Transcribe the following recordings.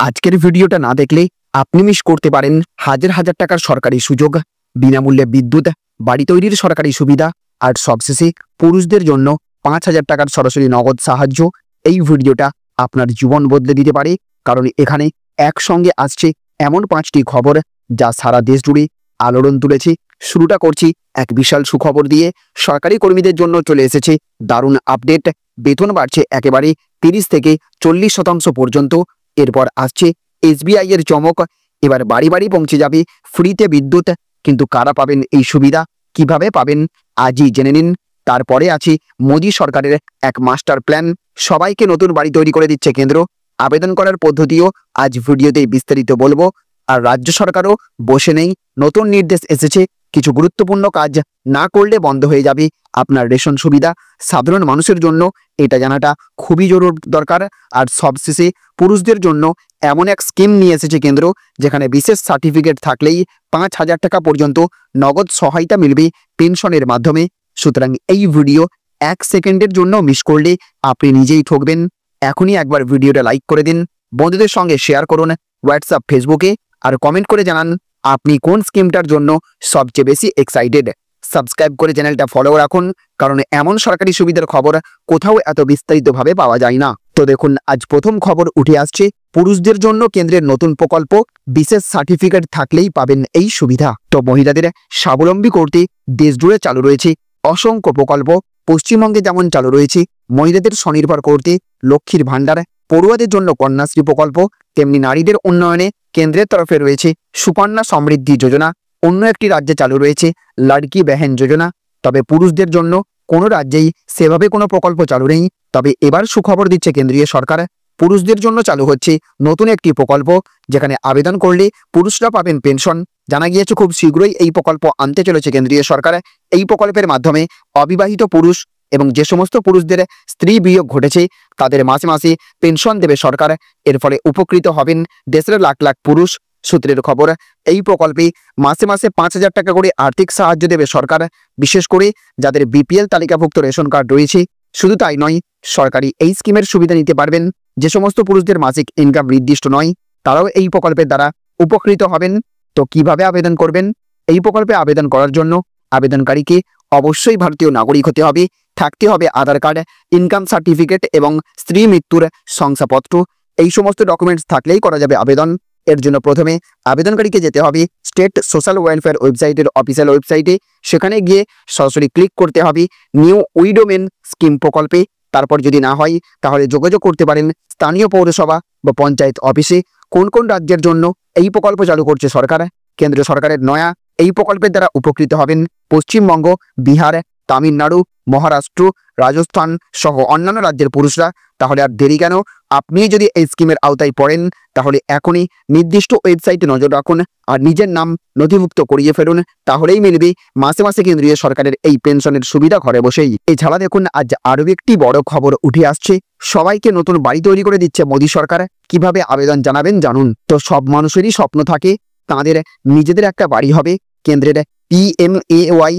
আজকের ভিডিওটা না দেখলে আপনি মিস করতে পারেন হাজার হাজার টাকার সরকারি সুযোগ, বিনামূল্যে বিদ্যুৎ, বাড়ি তৈরির সরকারি সুবিধা আর সবশেষে পুরুষদের জন্য 5,000 টাকার সরাসরি নগদ সাহায্য। এই ভিডিওটা আপনার জীবন বদলে দিতে পারে, কারণ এখানে একসঙ্গে আসছে এমন 5টি খবর যা সারা দেশ জুড়ে আলোড়ন তুলেছে। শুরুটা করছি এক বিশাল সুখবর দিয়ে। সরকারি কর্মীদের জন্য চলে এসেছে দারুণ আপডেট। বেতন বাড়ছে একেবারে 30 থেকে 40% পর্যন্ত। এরপর আসছে SBI এর চমক, এবার বাড়ি বাড়ি পৌঁছে যাবে ফ্রিতে বিদ্যুৎ। কিন্তু কারা পাবেন এই সুবিধা, কিভাবে পাবেন, আজই জেনে নিন। তারপরে আছে মোদী সরকারের এক মাস্টার প্ল্যান, সবাইকে নতুন বাড়ি তৈরি করে দিচ্ছে কেন্দ্র। আবেদন করার পদ্ধতিও আজ ভিডিওতেই বিস্তারিত বলবো। আর রাজ্য সরকারও বসে নেই, নতুন নির্দেশ এসেছে, কিছু গুরুত্বপূর্ণ কাজ না করলে বন্ধ হয়ে যাবে আপনার রেশন সুবিধা। সাধারণ মানুষের জন্য এটা জানাটা খুবই দরকার। আর সবশেষে পুরুষদের জন্য এমন এক স্কিম নিয়ে এসেছে কেন্দ্র, যেখানে বিশেষ সার্টিফিকেট থাকলেই 5,000 টাকা পর্যন্ত নগদ সহায়তা মিলবে পেনশনের মাধ্যমে। সুতরাং এই ভিডিও 1 সেকেন্ডের জন্য মিস করলে আপনি নিজেই ঠকবেন। এখনই একবার ভিডিওটা লাইক করে দিন, বন্ধুদের সঙ্গে শেয়ার করুন হোয়াটসঅ্যাপ, ফেসবুকে, আর কমেন্ট করে জানান আপনি কোন স্কিমটার জন্য সবচেয়ে বেশি এক্সাইটেড। সাবস্ক্রাইব করে চ্যানেলটা ফলো রাখুন, কারণ এমন সরকারি সুবিধার খবর কোথাও এত বিস্তারিতভাবে পাওয়া যায় না। তো দেখুন, আজ প্রথম খবর উঠে আসছে পুরুষদের জন্য কেন্দ্রের নতুন প্রকল্প, বিশেষ সার্টিফিকেট থাকলেই পাবেন এই সুবিধা। তো মহিলাদের স্বাবলম্বী করতে দেশ জুড়ে চালু রয়েছে অসংখ্য প্রকল্প। পশ্চিমবঙ্গে যেমন চালু রয়েছে মহিলাদের স্বনির্ভর করতে লক্ষ্মীর ভাণ্ডার, পড়ুয়াদের জন্য কন্যাশ্রী প্রকল্প, তেমনি নারীদের উন্নয়নে কেন্দ্রের তরফে রয়েছে সুকন্যা সমৃদ্ধি যোজনা। অন্য একটি রাজ্যে চালু রয়েছে লাড়কি বেহেন যোজনা। তবে পুরুষদের জন্য কোনো রাজ্যেই সেভাবে কোনো প্রকল্প চালু নেই। তবে এবার সুখবর দিচ্ছে কেন্দ্রীয় সরকার, পুরুষদের জন্য চালু হচ্ছে নতুন একটি প্রকল্প, যেখানে আবেদন করলে পুরুষরা পাবেন পেনশন। জানা গিয়েছে খুব শীঘ্রই এই প্রকল্প আনতে চলেছে কেন্দ্রীয় সরকার। এই প্রকল্পের মাধ্যমে অবিবাহিত পুরুষ এবং যে সমস্ত পুরুষদের স্ত্রী বিয়োগ ঘটেছে তাদের মাসে মাসে পেনশন দেবে সরকার। এর ফলে উপকৃত হবেন দেশের লাখ লাখ পুরুষ। সূত্রের খবর, এই প্রকল্পে মাসে মাসে 5,000 টাকা করে আর্থিক সাহায্য দেবে সরকার, বিশেষ করে যাদের BPL তালিকাভুক্ত রেশন কার্ড রয়েছে। শুধু তাই নয়, সরকারি এই স্কিমের সুবিধা নিতে পারবেন যে সমস্ত পুরুষদের মাসিক ইনকাম নির্দিষ্ট নয়, তারাও এই প্রকল্পের দ্বারা উপকৃত হবেন। তো কিভাবে আবেদন করবেন? এই প্রকল্পে আবেদন করার জন্য আবেদনকারীকে অবশ্যই ভারতীয় নাগরিক হতে হবে, থাকতে হবে আধার কার্ড, ইনকাম সার্টিফিকেট এবং স্ত্রী মৃত্যুর শংসাপত্র। এই সমস্ত ডকুমেন্টস থাকলেই করা যাবে আবেদন। এর জন্য প্রথমে আবেদনকারীকে যেতে হবে স্টেট সোশ্যাল ওয়েলফেয়ার ওয়েবসাইটের অফিসিয়াল ওয়েবসাইটে। সেখানে গিয়ে সরাসরি ক্লিক করতে হবে নিউ উইডোমেন স্কিম প্রকল্পে। তারপর যদি না হয় তাহলে যোগাযোগ করতে পারেন স্থানীয় পৌরসভা বা পঞ্চায়েত অফিসে। কোন কোন রাজ্যের জন্য এই প্রকল্প চালু করছে সরকার? কেন্দ্র সরকারের নয়া এই প্রকল্পের দ্বারা উপকৃত হবেন পশ্চিমবঙ্গ, বিহার, তামিলনাড়ু, মহারাষ্ট্র, রাজস্থান সহ অন্যান্য রাজ্যের পুরুষরা। তাহলে আর দেরি কেন? আপনি যদি এই স্কিমের আওতায় পড়েন তাহলে এখনই নির্দিষ্ট ওয়েবসাইটে নজর রাখুন আর নিজের নাম নথিভুক্ত করিয়ে ফেলুন। তাহলেই মিলবে মাসে মাসে কেন্দ্রীয় সরকারের এই পেনশনের সুবিধা ঘরে বসেই। এছাড়া দেখুন, আজ আরও একটি বড় খবর উঠে আসছে, সবাইকে নতুন বাড়ি তৈরি করে দিচ্ছে মোদী সরকার। কিভাবে আবেদন জানাবেন জানুন। তো সব মানুষেরই স্বপ্ন থাকে তাঁদের নিজেদের একটা বাড়ি হবে। কেন্দ্রের PMAY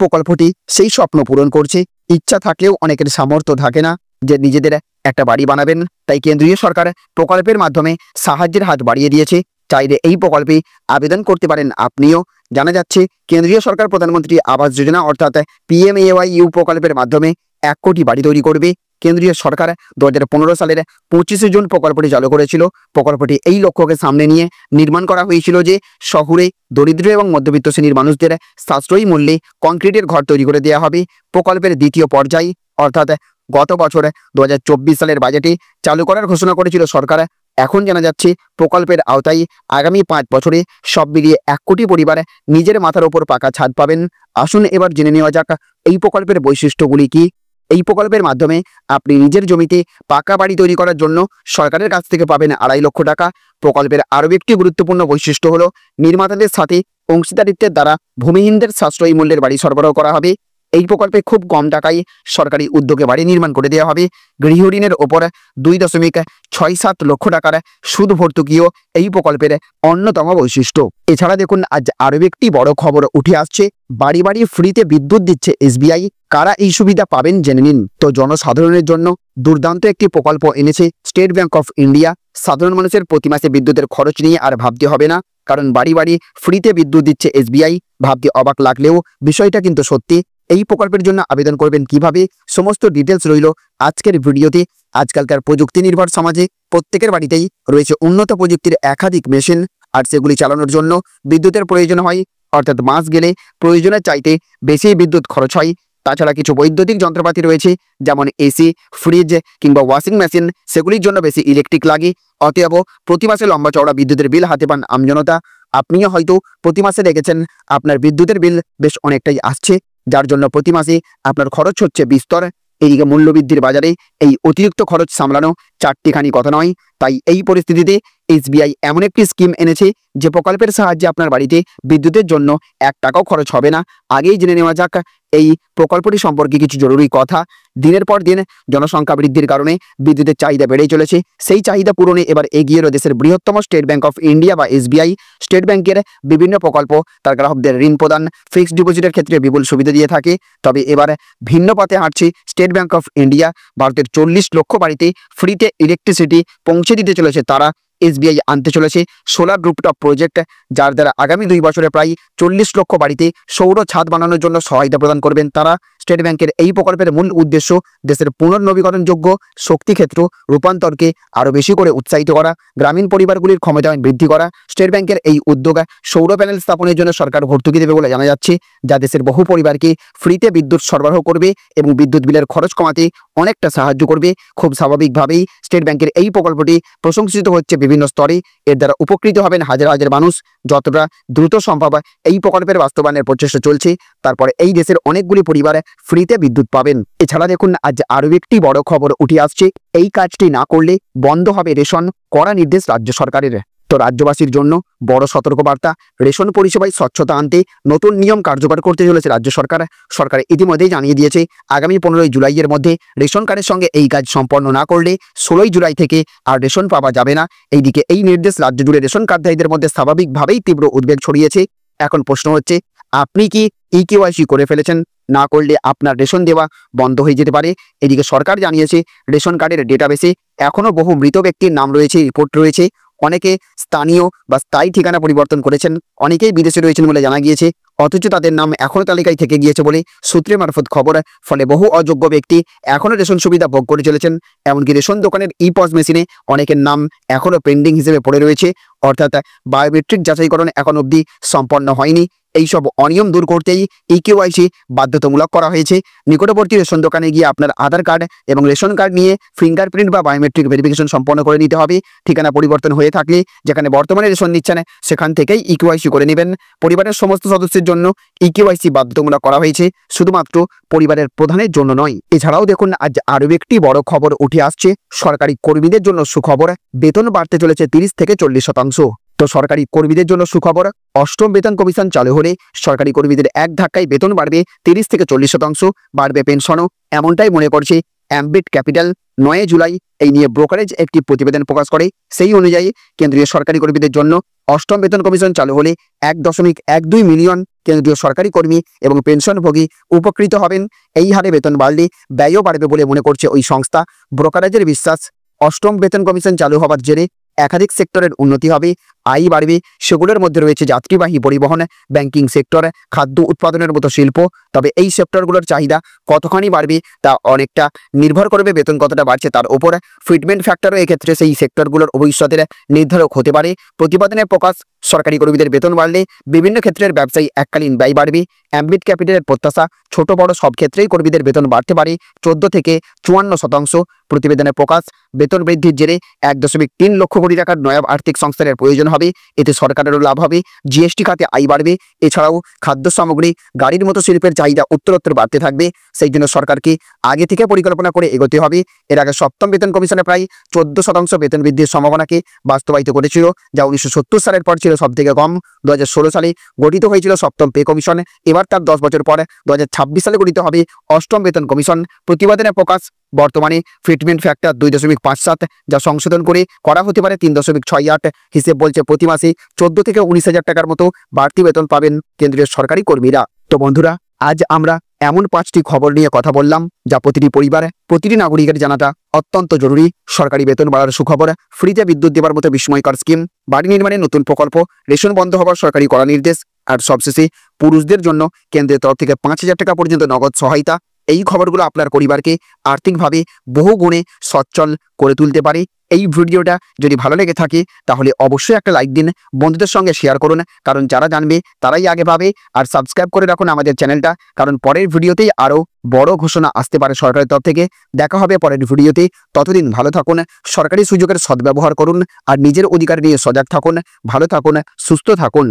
প্রকল্পটি সেই স্বপ্ন পূরণ করছে। ইচ্ছা থাকলেও অনেকের সামর্থ্য থাকে না যে নিজেদের একটা বাড়ি বানাবেন, তাই কেন্দ্রীয় সরকার প্রকল্পের মাধ্যমে সাহায্যের হাত বাড়িয়ে দিয়েছে। চাইলে এই প্রকল্পে আবেদন করতে পারেন আপনিও। জানা যাচ্ছে কেন্দ্রীয় সরকার প্রধানমন্ত্রী আবাস যোজনা অর্থাৎ PMAY প্রকল্পের মাধ্যমে 1 কোটি বাড়ি তৈরি করবে। কেন্দ্রীয় সরকার 2015 সালের 25 জুন প্রকল্পটি চালু করেছিল। প্রকল্পটি এই লক্ষ্যকে সামনে নিয়ে নির্মাণ করা হয়েছিল যে শহুরে দরিদ্র এবং মধ্যবিত্ত শ্রেণীর মানুষদের সাশ্রয়ী মূল্যে কংক্রিটের ঘর তৈরি করে দেওয়া হবে। প্রকল্পের দ্বিতীয় পর্যায় অর্থাৎ গত বছর 2024 সালের বাজেটে চালু করার ঘোষণা করেছিল সরকার। এখন জানা যাচ্ছে প্রকল্পের আওতায় আগামী 5 বছরে সব মিলিয়ে 1 কোটি পরিবার নিজের মাথার ওপর পাকা ছাদ পাবেন। আসুন এবার জেনে নেওয়া যাক এই প্রকল্পের বৈশিষ্ট্যগুলি কি। এই প্রকল্পের মাধ্যমে আপনি নিজের জমিতে পাকা বাড়ি তৈরি করার জন্য সরকারের কাছ থেকে পাবেন 2.5 লক্ষ টাকা। প্রকল্পের আরও একটি গুরুত্বপূর্ণ বৈশিষ্ট্য হলো নির্মাতাদের সাথে অংশীদারিত্বের দ্বারা ভূমিহীনদের সাশ্রয়ী মূল্যের বাড়ি সরবরাহ করা হবে। এই প্রকল্পে খুব কম টাকায় সরকারি উদ্যোগে বাড়ি নির্মাণ করে দেওয়া হবে। গৃহঋণের ওপর 2.67 লক্ষ টাকার সুদ ভর্তুকিও এই প্রকল্পের অন্যতম বৈশিষ্ট্য। এছাড়া দেখুন আজ আরও একটি বড় খবর উঠে আসছে, বাড়ি বাড়ি ফ্রিতে বিদ্যুৎ দিচ্ছে এসবিআই। কারা এই সুবিধা পাবেন জেনে নিন। তো জনসাধারণের জন্য দুর্দান্ত একটি প্রকল্প এনেছে স্টেট ব্যাংক অফ ইন্ডিয়া। সাধারণ মানুষের প্রতি মাসে বিদ্যুতের খরচ নিয়ে আর ভাবতে হবে না, কারণ বাড়ি বাড়ি ফ্রিতে বিদ্যুৎ দিচ্ছে এসবিআই। ভাবতে অবাক লাগলেও বিষয়টা কিন্তু সত্যি। এই প্রকল্পের জন্য আবেদন করবেন কিভাবে, সমস্ত ডিটেলস রইল আজকের ভিডিওতে। আজকালকার প্রযুক্তি নির্ভর সমাজে প্রত্যেকের বাড়িতেই রয়েছে উন্নত প্রযুক্তির একাধিক মেশিন, আর সেগুলি চালানোর জন্য বিদ্যুতের প্রয়োজন হয়, অর্থাৎ মাস গেলে প্রয়োজনের চাইতে বেশি বিদ্যুৎ খরচ হয়। তাছাড়া কিছু বৈদ্যুতিক যন্ত্রপাতি রয়েছে, যেমন এসি, ফ্রিজ কিংবা ওয়াশিং মেশিন, সেগুলির জন্য বেশি ইলেকট্রিক লাগে। অতএব প্রতি মাসে লম্বা চওড়া বিদ্যুতের বিল হাতে পান আমজনতা। আপনিও হয়তো প্রতি মাসে দেখেছেন আপনার বিদ্যুতের বিল বেশ অনেকটাই আসছে, যার জন্য প্রতি মাসে আপনার খরচ হচ্ছে বিস্তর। এদিকে মূল্যবৃদ্ধির বাজারে এই অতিরিক্ত খরচ সামলানো চারটিখানি কথা নয়। তাই এই পরিস্থিতিতে এসবিআই এমন একটি স্কিম এনেছে যে প্রকল্পের সাহায্যে আপনার বাড়িতে বিদ্যুতের জন্য 1 টাকাও খরচ হবে না। আগেই জেনে নেওয়া যাক এই প্রকল্পটি সম্পর্কে কিছু জরুরি কথা। দিনের পর দিন জনসংখ্যা বৃদ্ধির কারণে বিদ্যুতের চাহিদা বেড়েই চলেছে। সেই চাহিদা পূরণে এবার এগিয়ে এলো দেশের বৃহত্তম স্টেট ব্যাংক অফ ইন্ডিয়া বা এসবিআই। স্টেট ব্যাংকের বিভিন্ন প্রকল্প তার গ্রাহকদের ঋণ প্রদান, ফিক্সড ডিপোজিটের ক্ষেত্রে বিপুল সুবিধা দিয়ে থাকে। তবে এবার ভিন্ন পথে হাঁটছে স্টেট ব্যাংক অফ ইন্ডিয়া। ভারতের 40 লক্ষ বাড়িতে ফ্রিতে ইলেকট্রিসিটি পৌঁছে দিতে চলেছে তারা। এসবিআই আনতে চলেছে সোলার রুফটপ প্রজেক্ট, যার দ্বারা আগামী 2 বছরে প্রায় 40 লক্ষ বাড়িতে সৌর ছাদ বানানোর জন্য সহায়তা প্রদান করবেন তারা। স্টেট ব্যাংকের এই প্রকল্পের মূল উদ্দেশ্য দেশের পুনর্নবীকরণযোগ্য শক্তি ক্ষেত্র রূপান্তরকে আরও বেশি করে উৎসাহিত করা, গ্রামীণ পরিবারগুলির ক্ষমতায়ন বৃদ্ধি করা। স্টেট ব্যাংকের এই উদ্যোগ সৌর প্যানেল স্থাপনের জন্য সরকার ভর্তুকি দেবে বলে জানা যাচ্ছে, যা দেশের বহু পরিবারকে ফ্রিতে বিদ্যুৎ সরবরাহ করবে এবং বিদ্যুৎ বিলের খরচ কমাতে অনেকটা সাহায্য করবে। খুব স্বাভাবিকভাবেই স্টেট ব্যাংকের এই প্রকল্পটি প্রশংসিত হচ্ছে বিভিন্ন স্তরে। এর দ্বারা উপকৃত হবেন হাজার হাজার মানুষ। যতটা দ্রুত সম্ভব এই প্রকল্পের বাস্তবায়নের প্রচেষ্টা চলছে, তারপরে এই দেশের অনেকগুলি পরিবার ফ্রিতে বিদ্যুৎ পাবেন। এছাড়া দেখুন আজ আরও একটি বড় খবর উঠে আসছে, এই কাজটি না করলে বন্ধ হবে রেশন, কড়া নির্দেশ রাজ্য সরকারের। তো রাজ্যবাসীর জন্য বড় সতর্কবার্তা, রেশন পরিষেবায় স্বচ্ছতা আনতে নতুন নিয়ম কার্যকর করতে চলেছে রাজ্য সরকার। সরকার ইতিমধ্যেই জানিয়ে দিয়েছে আগামী 15 জুলাইয়ের মধ্যে রেশন কার্ডের সঙ্গে এই কাজ সম্পন্ন না করলে 16 জুলাই থেকে আর রেশন পাওয়া যাবে না। এইদিকে এই নির্দেশ রাজ্য জুড়ে রেশন কার্ডধারীদের মধ্যে স্বাভাবিকভাবেই তীব্র উদ্বেগ ছড়িয়েছে। এখন প্রশ্ন হচ্ছে, আপনি কি ইকেওয়াইসি করে ফেলেছেন? না করলে আপনার রেশন দেওয়া বন্ধ হয়ে যেতে পারে। এদিকে সরকার জানিয়েছে রেশন কার্ডের ডেটাবেসে এখনও বহু মৃত ব্যক্তির নাম রয়েছে, রিপোর্ট রয়েছে। অনেকে স্থানীয় বা স্থায়ী ঠিকানা পরিবর্তন করেছেন, অনেকেই বিদেশে রয়েছেন বলে জানা গিয়েছে, অথচ তাদের নাম এখনও তালিকায় থেকে গিয়েছে বলে সূত্রে মারফত খবর। ফলে বহু অযোগ্য ব্যক্তি এখনও রেশন সুবিধা ভোগ করে চলেছেন। এমনকি রেশন দোকানের ইপস মেশিনে অনেকের নাম এখনও পেন্ডিং হিসেবে পড়ে রয়েছে, অর্থাৎ বায়োমেট্রিক যাচাইকরণ এখন অবধি সম্পন্ন হয়নি। এইসব অনিয়ম দূর করতেই ইকেওয়াইসি বাধ্যতামূলক করা হয়েছে। নিকটবর্তী রেশন দোকানে গিয়ে আপনার আধার কার্ড এবং রেশন কার্ড নিয়ে ফিঙ্গারপ্রিন্ট বা বায়োমেট্রিক ভেরিফিকেশন সম্পন্ন করে নিতে হবে। ঠিকানা পরিবর্তন হয়ে থাকলে যেখানে বর্তমানে রেশন নিচ্ছেন সেখান থেকেই ইকেওয়াইসি করে নেবেন। পরিবারের সমস্ত সদস্যের জন্য ইকেওয়াইসি বাধ্যতামূলক করা হয়েছে, শুধুমাত্র পরিবারের প্রধানের জন্য নয়। এছাড়াও দেখুন আজ আরও একটি বড় খবর উঠে আসছে, সরকারি কর্মীদের জন্য সুখবর, বেতন বাড়তে চলেছে 30 থেকে 40%। তো সরকারি কর্মীদের জন্য সুখবর, 8ম বেতন কমিশন চালু হলে সরকারি কর্মীদের এক ধাক্কায় বেতন বাড়বে 30 থেকে 40%, বাড়বে পেনশনও, এমনটাই মনে করছে অ্যাম্বিট ক্যাপিটাল। 9 জুলাই এই নিয়ে ব্রোকারেজ একটি প্রতিবেদন প্রকাশ করে। সেই অনুযায়ী কেন্দ্রীয় সরকারি কর্মীদের জন্য 8ম বেতন কমিশন চালু হলে 1.12 মিলিয়ন কেন্দ্রীয় সরকারি কর্মী এবং পেনশনভোগী উপকৃত হবেন। এই হারে বেতন বাড়লে ব্যয়ও বাড়বে বলে মনে করছে ওই সংস্থা। ব্রোকারেজের বিশ্বাস, 8ম বেতন কমিশন চালু হওয়ার জেরে একাধিক সেক্টরের উন্নতি হবে, আয় বাড়বে। সেগুলোর মধ্যে রয়েছে যাত্রীবাহী পরিবহন, ব্যাংকিং সেক্টর, খাদ্য উৎপাদনের মতো শিল্প। তবে এই সেক্টরগুলোর চাহিদা কতখানি বাড়বে তা অনেকটা নির্ভর করবে বেতন কতটা বাড়ছে তার উপর। ফিটমেন্ট ফ্যাক্টরও এক্ষেত্রে সেই সেক্টরগুলোর ভবিষ্যতের নির্ধারক হতে পারে। প্রতিবেদনে প্রকাশ, সরকারি কর্মীদের বেতন বাড়লে বিভিন্ন ক্ষেত্রের ব্যবসায়ী এককালীন ব্যয় বাড়বে। অ্যাম্বিট ক্যাপিটালের প্রত্যাশা, ছোট বড় সব ক্ষেত্রেই কর্মীদের বেতন বাড়তে পারে 14 থেকে 54%। প্রতিবেদনে প্রকাশ, বেতন বৃদ্ধির জেরে 1.3 লক্ষ কোটি টাকার নয়া আর্থিক সংস্থানের প্রয়োজন হবে। হবে, এতে সরকারেরও লাভ হবে, জিএসটি খাতে আয় বাড়বে। এছাড়াও খাদ্য সামগ্রী, গাড়ির মতো শিল্পের চাহিদা উত্তরোত্তর বাড়তে থাকবে। সেই জন্য সরকারকে আগে থেকে পরিকল্পনা করে এগোতে হবে। এর আগে সপ্তম বেতন কমিশনে প্রায় 14% বেতন বৃদ্ধির সম্ভাবনাকে বাস্তবায়িত করেছিল, যা 1970 সালের পর ছিল সবথেকে কম। 2016 সালে গঠিত হয়েছিল সপ্তম পে কমিশন। এবার তার 10 বছর পর 2026 সালে গঠিত হবে অষ্টম বেতন কমিশন। প্রতিবেদনে প্রকাশ, বর্তমানে ফিটমেন্ট ফ্যাক্টর 2.57, যা সংশোধন করে করা হতে পারে 3.68। হিসেব বলছে প্রতি মাসে 14 থেকে 19,000 টাকার মতো বাড়তি বেতন পাবেন কেন্দ্রীয় সরকারি কর্মীরা। তো বন্ধুরা, আজ আমরা এমন 5টি খবর নিয়ে কথা বললাম যা প্রতিটি পরিবার, প্রতিটি নাগরিকের জানাটা অত্যন্ত জরুরি। সরকারি বেতন বাড়ার সুখবর, ফ্রিতে বিদ্যুৎ দেওয়ার মতো বিস্ময়কর স্কিম, বাড়ি নির্মাণের নতুন প্রকল্প, রেশন বন্ধ হওয়ার সরকারি কড়া নির্দেশ, আর সবশেষে পুরুষদের জন্য কেন্দ্রের তরফ থেকে 5,000 টাকা পর্যন্ত নগদ সহায়তা। এই খবরগুলো আপনার পরিবারকে আর্থিকভাবে বহু গুণে সচ্ছল করে তুলতে পারে। এই ভিডিওটা যদি ভালো লেগে থাকে তাহলে অবশ্যই একটা লাইক দিন, বন্ধুদের সঙ্গে শেয়ার করুন, কারণ যারা জানবে তারাই আগে পাবে। আর সাবস্ক্রাইব করে রাখুন আমাদের চ্যানেলটা, কারণ পরের ভিডিওতেই আরও বড় ঘোষণা আসতে পারে সরকারের তরফ থেকে। দেখা হবে পরের ভিডিওতে। ততদিন ভালো থাকুন, সরকারি সুযোগের সদ্ব্যবহার করুন, আর নিজের অধিকার নিয়ে সজাগ থাকুন। ভালো থাকুন, সুস্থ থাকুন।